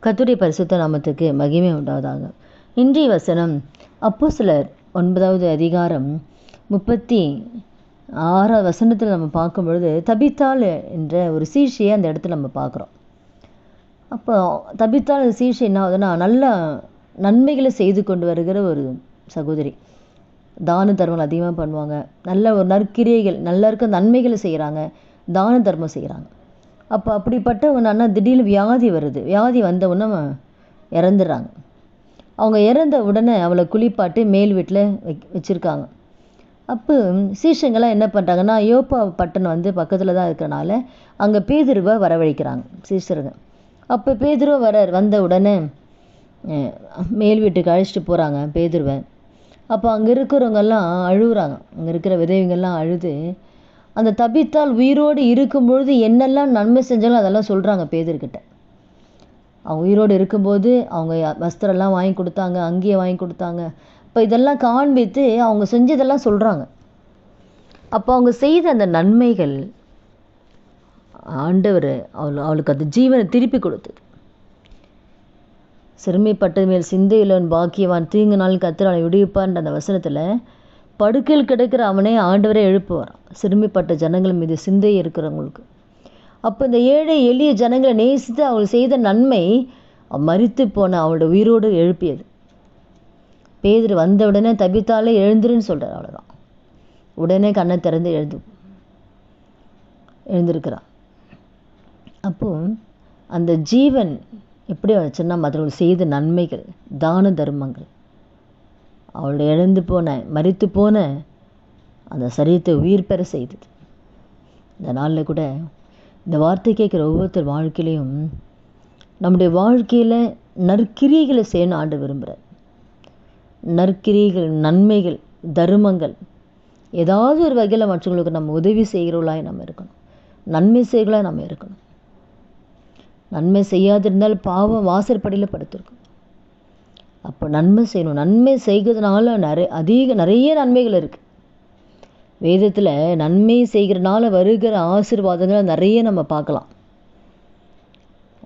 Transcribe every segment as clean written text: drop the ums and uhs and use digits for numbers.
கர்த்தருடைய பரிசுத்த நாமத்துக்கு மகிமை உண்டாவதாக. இன்றைய வசனம் அப்போஸ்தலர் 9வது அதிகாரம் 36வது வசனத்தில் நம்ம பார்க்கும் பொழுது தபித்தாள் என்ற ஒரு சீஷையை அந்த இடத்துல நம்ம பார்க்குறோம். அப்போ தபித்தாள் சீஷை என்ன ஆகுதுன்னா, நல்ல நன்மைகளை செய்து கொண்டு வருகிற ஒரு சகோதரி. தான தர்மங்கள் அதிகமாக பண்ணுவாங்க, நல்ல ஒரு நற்கிரியைகள் நல்லா இருக்க நன்மைகளை செய்கிறாங்க, தான தர்மம் செய்கிறாங்க. அப்போ அப்படிப்பட்ட ஒரு அண்ணா திடீர்னு வியாதி வருது. வியாதி வந்த உடனே இறந்துடுறாங்க. அவங்க இறந்த உடனே அவளை குளிப்பாட்டி மேல் வீட்டில் வச்சுருக்காங்க. அப்போ சீஷங்களாம் என்ன பண்ணுறாங்கன்னா, யோப்பா பட்டணம் வந்து பக்கத்தில் தான் இருக்கிறனால அங்கே பேதுருவை வரவழைக்கிறாங்க சீஷருங்க. அப்போ பேதுருவை வந்த உடனே மேல் வீட்டுக்கு அழைச்சிட்டு போகிறாங்க பேதுருவை. அப்போ அங்கே இருக்கிறவங்கெல்லாம் அழுகுறாங்க. அங்கே இருக்கிற விதவைங்கள்லாம் அழுது அந்த தபித்தாள் உயிரோடு இருக்கும்பொழுது என்னெல்லாம் நன்மை செஞ்சாலும் அதெல்லாம் சொல்கிறாங்க பேதுருக்கிட்ட. அவங்க உயிரோடு இருக்கும்போது அவங்க வஸ்திரம்லாம் வாங்கி கொடுத்தாங்க, அங்கேயே வாங்கி கொடுத்தாங்க. இப்போ இதெல்லாம் காண்பித்து அவங்க செஞ்சதெல்லாம் சொல்கிறாங்க. அப்போ அவங்க செய்த அந்த நன்மைகள் ஆண்டவர் அவளுக்கு அந்த ஜீவனை திருப்பி கொடுத்தது. சிறுமைப்பட்டது மேல் சிந்தையுள்ளவன் பாக்கியவான், தீங்கு நாள் கர்த்தர் அவனை விடுவிப்பார்ன்ற அந்த வசனத்தில் படுக்கையில் கிடக்கிற அவனே ஆண்டவரே எழுப்புவாராம் சிறுமைப்பட்ட ஜனங்கள் மீது சிந்தை இருக்கிறவங்களுக்கு. அப்போ இந்த ஏழை எளிய ஜனங்களை நேசித்து அவள் செய்த நன்மை மரித்து போன அவளோட உயிரோடு எழுப்பியது. பேதுரு வந்த உடனே தபித்தாலே எழுந்துருன்னு சொல்கிறார். அவ்வளோதான், உடனே கண்ணை திறந்து எழுந்திருக்கிறான். அப்போது அந்த ஜீவன் எப்படி வச்சுன்னா, மற்றவர்கள் செய்த நன்மைகள், தான தர்மங்கள் அவளோட இழந்து போன மரித்து போன அந்த சரீரத்தை உயிர் பெற செய்தது. இந்த நாளில் கூட இந்த வார்த்தை கேட்குற ஒவ்வொருத்தர் வாழ்க்கையிலையும் நம்முடைய வாழ்க்கையில் நற்கிரியைகளை செய்யணும் ஆண்டு விரும்புகிறார். நற்கிரியைகள், நன்மைகள், தர்மங்கள் ஏதாவது ஒரு வகையில் மற்றவங்களுக்கு நம்ம உதவி செய்கிறவர்களாய் நம்ம இருக்கணும், நன்மை செய்கிறவர்களாக நம்ம இருக்கணும். நன்மை செய்யாதிருந்தால் பாவம் வாசற்படியில் படுத்திருக்கும். அப்போ நன்மை செய்யணும். நன்மை செய்கிறதுனால நிறைய நன்மைகள் இருக்குது. வேதத்தில் நன்மை செய்கிறனால வருகிற ஆசீர்வாதங்களை நிறைய நம்ம பார்க்கலாம்.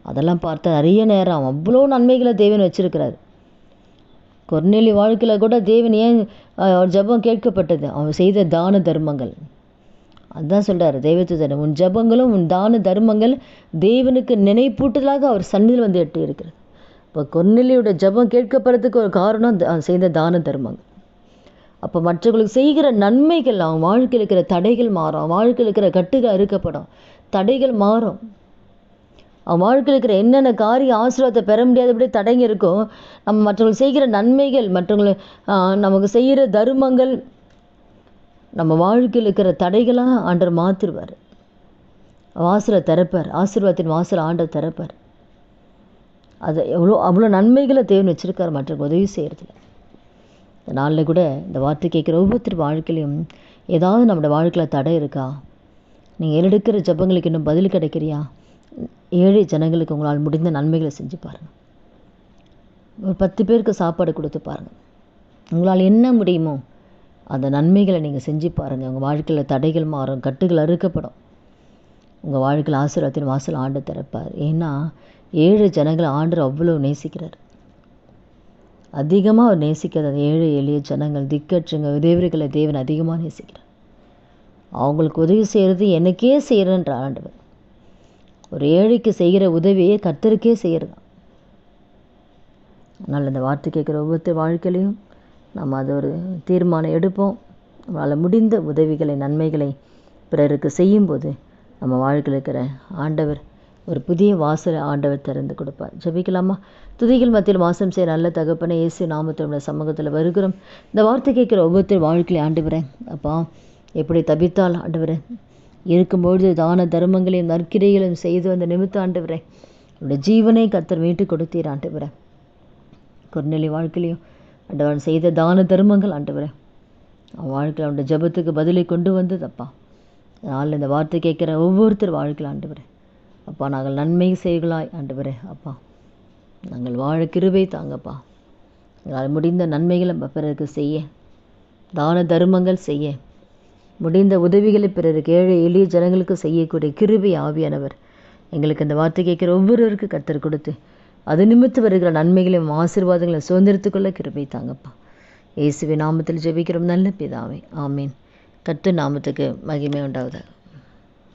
அதெல்லாம் பார்த்தா நிறைய நேரம் அவ்வளோ நன்மைகளை தேவன் வச்சிருக்கிறார். கொர்நேலியு வாழ்க்கையில் கூட தேவன் ஏன் ஜெபம் கேட்கப்பட்டது? அவன் செய்த தான தர்மங்கள். அதுதான் சொல்கிறார் தெய்வத்துதன், உன் ஜெபங்களும் உன் தான தர்மங்கள் தேவனுக்கு நினைப்பூட்டுதலாக அவர் சந்நிதியில் வந்து எட்டி இருக்கிறது. இப்போ கொர்நேலியோட ஜெபம் கேட்கப்படுறதுக்கு ஒரு காரணம் செய்த தான தர்மங்கள். அப்போ மற்றவர்களுக்கு செய்கிற நன்மைகள் அவன் வாழ்க்கையில் இருக்கிற தடைகள் மாறும், அவன் வாழ்க்கையில் இருக்கிற கட்டுகள் அறுக்கப்படும், தடைகள் மாறும். அவன் வாழ்க்கையில் இருக்கிற என்னென்ன காரிய ஆசீர்வாதத்தை பெற முடியாதபடி தடைங்க இருக்கோ, நம்ம மற்றவர்கள் செய்கிற நன்மைகள், மற்றவங்களை நமக்கு செய்கிற தர்மங்கள் நம்ம வாழ்க்கையில் இருக்கிற தடைகளாக ஆண்டவர் மாற்றிடுவார். வாசலை திறப்பார், ஆசீர்வாதத்தின் வாசலை ஆண்டவர் திறப்பார். அது அவ்வளோ நன்மைகளை தேவன் வச்சுருக்கார் மற்றவங்க உதவி செய்கிறதுல. இந்த நாளில் கூட இந்த வார்த்தை கேட்குற ஒவ்வொருத்தர் வாழ்க்கையிலையும் ஏதாவது நம்மளோட வாழ்க்கையில் தடை இருக்கா? நீங்கள் எடுக்கிற ஜெபங்களுக்கு இன்னும் பதில் கிடைக்கிறியா? ஏழை ஜனங்களுக்கு உங்களால் முடிந்த நன்மைகளை செஞ்சு பாருங்கள். ஒரு 10 பேருக்கு சாப்பாடு கொடுத்து பாருங்கள். உங்களால் என்ன முடியுமோ அந்த நன்மைகளை நீங்கள் செஞ்சு பாருங்கள். உங்கள் வாழ்க்கையில் தடைகள் மாறும், கட்டுகள் அறுக்கப்படும். உங்கள் வாழ்க்கையில் ஆசீர்வாதத்தின் வாசல் ஆண்டு திறப்பார். ஏன்னா ஏழை ஜனங்களை ஆண்டவர் அவ்வளோ நேசிக்கிறார். அதிகமாக அவர் நேசிக்கிறது அந்த ஏழை எளிய ஜனங்கள், திக்கற்றுங்க விதவைகளை தேவன் அதிகமாக நேசிக்கிறார். அவங்களுக்கு உதவி செய்கிறது எனக்கே செய்கிறன்ற ஆண்டவர். ஒரு ஏழைக்கு செய்கிற உதவியை கர்த்தருக்கே செய்கிறது. அதனால் இந்த வார்த்தை கேட்குற ஒவ்வொருத்தர் வாழ்க்கையிலையும் நம்ம அது ஒரு தீர்மானம் எடுப்போம். நம்மளால் முடிந்த உதவிகளை, நன்மைகளை பிறருக்கு செய்யும்போது நம்ம வாழ்க்கையில் இருக்கிற ஆண்டவர் ஒரு புதிய வாசலை ஆண்டவர் திறந்து கொடுப்பார். ஜெபிக்கலாமா? துதிகள் மத்தியில் வாசம் செய்ய நல்ல தகப்பனே, இயேசு நாமத்தோட சமூகத்தில் வருகிறோம். இந்த வார்த்தை கேட்குற ஒவ்வொருத்தர் வாழ்க்கையில் ஆண்டவரே அப்பா எப்படி தபித்தாள் ஆண்டவரே இருக்கும்பொழுது தான தர்மங்களையும் நற்கிரைகளையும் செய்து வந்த நிமித்த ஆண்டவரே அவருடைய ஜீவனை கர்த்தர் மீட்டு கொடுத்தீர் ஆண்டவரே. கொர்நேலியு வாழ்க்கையிலையும் ஆண்டவன் செய்த தான தர்மங்கள் ஆண்டவரே அவன் வாழ்க்கையில் அவனுடைய ஜெபத்துக்கு பதிலை கொண்டு வந்ததப்பா. அதனால் இந்த வார்த்தை கேட்குற ஒவ்வொருத்தர் வாழ்க்கையில் ஆண்டவரே அப்பா நாங்கள் நன்மை செய்களாய் ஆண்டவரே அப்பா நாங்கள் வாழ கிருபை தாங்கப்பா. எங்களால் முடிந்த நன்மைகளை பிறருக்கு செய்ய, தான தர்மங்கள் செய்ய, முடிந்த உதவிகளை பிறருக்கு ஏழை எளிய ஜனங்களுக்கு செய்யக்கூடிய கிருபை ஆவியானவர் எங்களுக்கு இந்த வார்த்தை கேட்குற ஒவ்வொருவருக்கு கர்த்தர் கொடுத்து அது நிமித்து வருகிற நன்மைகளையும் ஆசீர்வாதங்களையும் சுதந்திரத்துக்குள்ள கிருபை தாங்கப்பா. இயேசுவின் நாமத்தில் ஜெபிக்கிறோம் நல்ல பிதாவே, ஆமீன். கர்த்தர் நாமத்துக்கு மகிமை உண்டாவதாக.